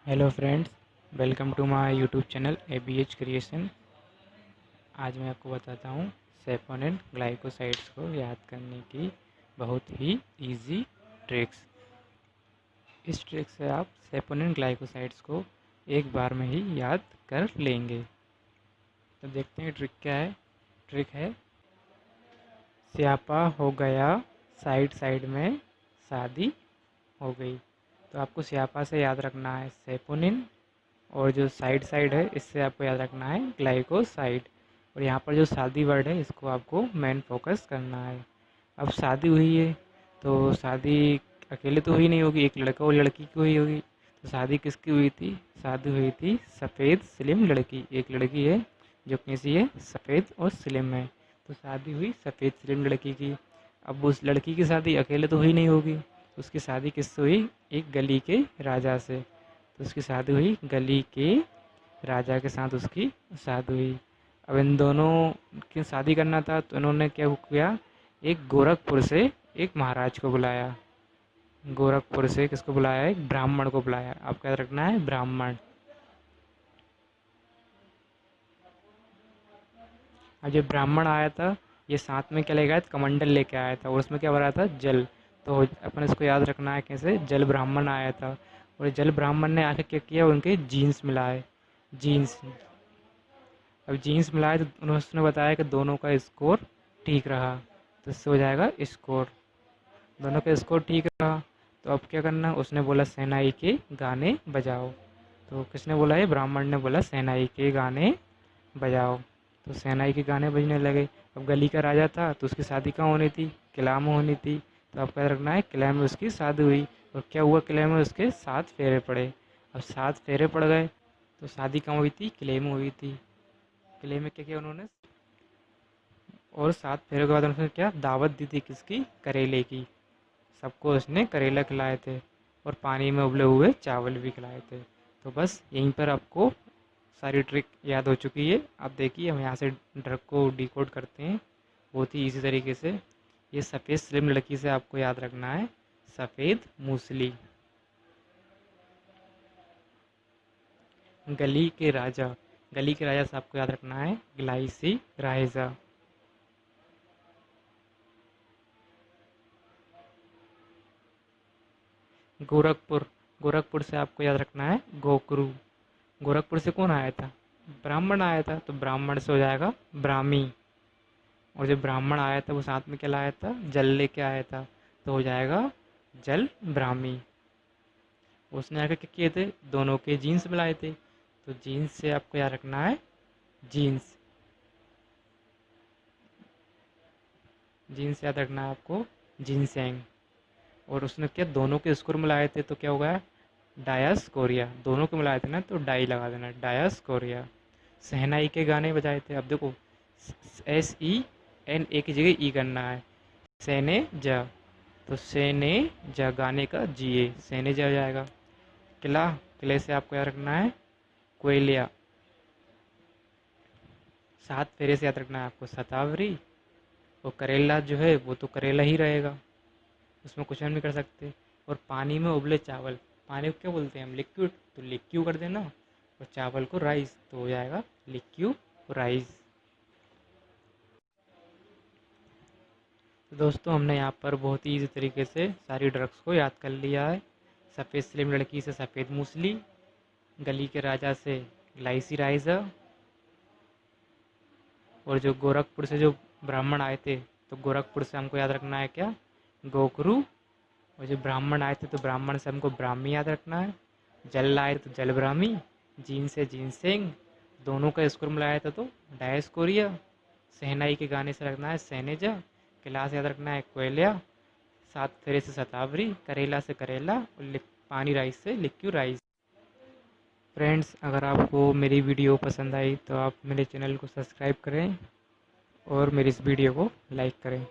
Hello friends, welcome to my YouTube channel ABH creation. आज मैं आपको बताता हूँ सेपोनिन ग्लाइकोसाइड्स को याद करने की बहुत ही इजी ट्रिक्स। इस ट्रिक से आप सेपोनिन ग्लाइकोसाइड्स को एक बार में ही याद कर लेंगे। तो देखते हैं ट्रिक क्या है। ट्रिक है, स्यापा हो गया साइड साइड में शादी हो गई। तो आपको स्यापा से याद रखना है सेपोनिन, और जो साइड साइड है इससे आपको याद रखना है ग्लाइकोसाइड। और यहाँ पर जो शादी वर्ड है इसको आपको मेन फोकस करना है। अब शादी हुई है तो शादी अकेले तो हुई नहीं होगी, एक लड़का और लड़की की हुई होगी। तो शादी किसकी हुई थी? शादी हुई थी सफ़ेद स्लिम लड़की। एक लड़की है जो कैसी है? सफ़ेद और स्लिम है। तो शादी हुई सफ़ेद स्लिम लड़की की। अब उस लड़की की शादी अकेले तो हुई नहीं होगी, तो उसकी शादी किससे हुई? एक गली के राजा से। तो उसकी शादी हुई गली के राजा के साथ, उसकी शादी हुई। अब इन दोनों की शादी करना था तो इन्होंने क्या किया, एक गोरखपुर से एक महाराज को बुलाया। गोरखपुर से किसको बुलाया? एक ब्राह्मण को बुलाया। आपको याद रखना है ब्राह्मण। अब जो ब्राह्मण आया था ये साथ में क्या लेके आया था? कमंडल लेके आया था, और उसमें क्या भरा था? जल। तो अपन इसको याद रखना है कैसे? जल ब्राह्मण आया था, और जल ब्राह्मण ने आके क्या किया? उनके जीन्स मिलाए। जीन्स। अब जीन्स मिलाए तो उसने बताया कि दोनों का स्कोर ठीक रहा, तो इससे हो जाएगा स्कोर। दोनों का स्कोर ठीक रहा। तो अब क्या करना? उसने बोला शहनाई के गाने बजाओ। तो किसने बोला? ये ब्राह्मण ने बोला शहनाई के गाने बजाओ। तो शहनाई के गाने बजने लगे। अब गली का राजा था तो उसकी शादी कहाँ होनी थी? किला में होनी थी। तो आपका रखना है किला में उसकी शादी हुई। और क्या हुआ? किले में उसके 7 फेरे पड़े। अब 7 फेरे पड़ गए तो शादी कहाँ हुई थी? किले में हुई थी। किले में क्या किया उन्होंने? और 7 फेरों के बाद उन्होंने क्या दावत दी थी? किसकी? करेले की। सबको उसने करेला खिलाए थे, और पानी में उबले हुए चावल भी खिलाए थे। तो बस यहीं पर आपको सारी ट्रिक याद हो चुकी है। अब देखिए हम यहाँ से ड्रग को डिकोड करते हैं बहुत ही इजी तरीके से। ये सफ़ेद स्लिम लड़की से आपको याद रखना है सफ़ेद मूसली। गली के राजा, गली के राजा से आपको याद रखना है ग्लाइसी राइजा। गोरखपुर, गोरखपुर से आपको याद रखना है गोकरू। गोरखपुर से कौन आया था? ब्राह्मण आया था, तो ब्राह्मण से हो जाएगा ब्राह्मी। और जो ब्राह्मण आया था वो साथ में क्या लाया था? जल लेके आया था, तो हो जाएगा जल ब्राह्मी। उसने आके क्या किए थे? दोनों के जीन्स मिलाए थे। तो जीन्स से आपको याद रखना है जीन्स। जीन्स याद रखना है आपको जिनसेंग। और उसने क्या दोनों के स्कोर मिलाए थे तो क्या हो गया? डायस्कोरिया। दोनों को मिलाए थे ना तो डाई लगा देना, डायस्कोरिया। शहनाई के गाने बजाए थे। अब देखो SENA की जगह ई करना है। सेने जा, तो सेने जा गाने का जिए, सेने जा हो जाएगा। किला, किले से आपको याद रखना है कोयलिया। 7 फेरे से याद रखना है आपको शतावरी। और करेला जो है वो तो करेला ही रहेगा, उसमें कुछ हम नहीं कर सकते। और पानी में उबले चावल, पानी को क्या बोलते हैं हम? लिक्विड। तो लिक्यू कर देना, और चावल को राइस, तो हो जाएगा लिक्यू राइस। तो दोस्तों हमने यहाँ पर बहुत ही ईजी तरीके से सारी ड्रग्स को याद कर लिया है। सफ़ेद स्लिम लड़की से सफ़ेद मूसली, गली के राजा से ग्लाइसी राइजा, और जो गोरखपुर से जो ब्राह्मण आए थे तो गोरखपुर से हमको याद रखना है क्या? गोकरू। और जो ब्राह्मण आए थे तो ब्राह्मण से हमको ब्राह्मी याद रखना है। जल लाए तो जल ब्राह्मी। जीन से जीनसेंग। दोनों का स्कोर मिलाया था तो डायस्कोरिया। शहनाई के गाने से रखना है सहनेजा। किला से याद रखना है कोयलिया। 7 फेरे से शतावरी। करेला से करेला, और पानी राइस से लिक्यू राइस। फ्रेंड्स, अगर आपको मेरी वीडियो पसंद आई तो आप मेरे चैनल को सब्सक्राइब करें और मेरी इस वीडियो को लाइक करें।